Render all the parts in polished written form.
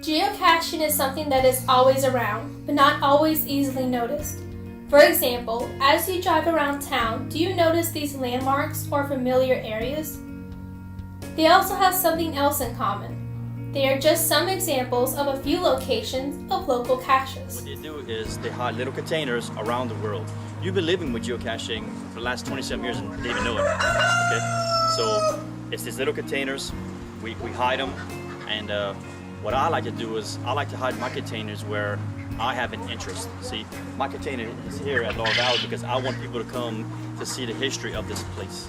Geocaching is something that is always around, but not always easily noticed. For example, as you drive around town, do you notice these landmarks or familiar areas? They also have something else in common. They are just some examples of a few locations of local caches. What they do is they hide little containers around the world. You've been living with geocaching for the last 27 years and didn't even know it. Okay? So it's these little containers, we hide them, and what I like to do is I like to hide my containers where I have an interest. See, my container is here at Laurel Valley because I want people to come to see the history of this place.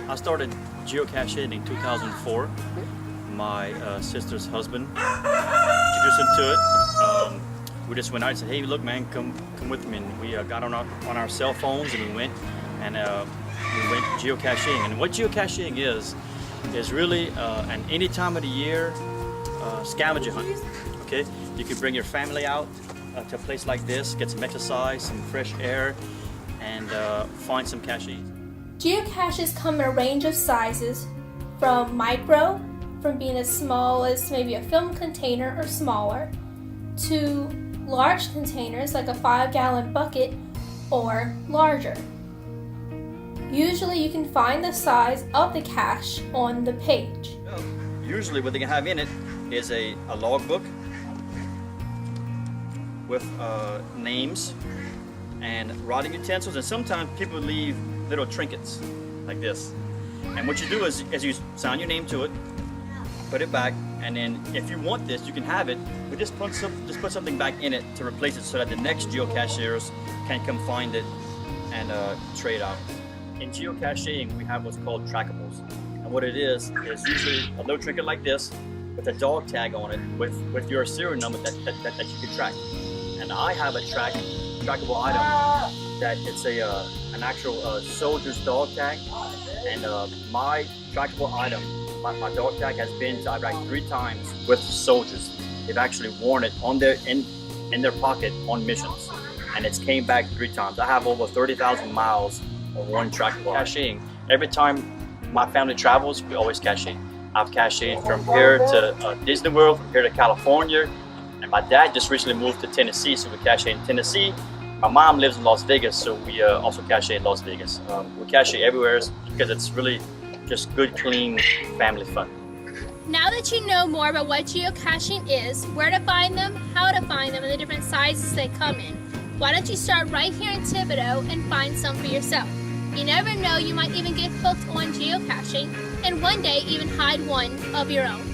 I started geocaching in 2004. My sister's husband introduced him to it. We just went out and said, "Hey, look, man, come with me." And we got on our cell phones and we went geocaching. And what geocaching is really an any time of the year scavenger hunt. Okay, you can bring your family out to a place like this, get some exercise, some fresh air, and find some caches. Geocaches come in a range of sizes, from micro, from being as small as maybe a film container or smaller, to large containers like a 5-gallon bucket or larger. Usually you can find the size of the cache on the page. Usually what they can have in it is a logbook with names and writing utensils, and sometimes people leave little trinkets like this. And what you do is you sign your name to it, put it back, and then if you want this, you can have it, but just put something back in it to replace it so that the next geocachers can come find it and trade out. In geocaching, we have what's called trackables. And what it is usually a little trinket like this with a dog tag on it with your serial number that you can track. And I have a trackable item that it's an actual soldier's dog tag. And my trackable item, my dog tag has been to Iraq 3 times with soldiers. They've actually worn it on in their pocket on missions, and it's came back 3 times. I have over 30,000 miles on one trackable caching. Every time my family travels, we always caching. I've cached from here to Disney World, from here to California, and my dad just recently moved to Tennessee, so we cache in Tennessee. My mom lives in Las Vegas, so we also cache in Las Vegas. We cache everywhere because it's really just good, clean family fun. Now that you know more about what geocaching is, where to find them, how to find them, and the different sizes they come in, why don't you start right here in Thibodaux and find some for yourself? You never know, you might even get hooked on geocaching and one day even hide one of your own.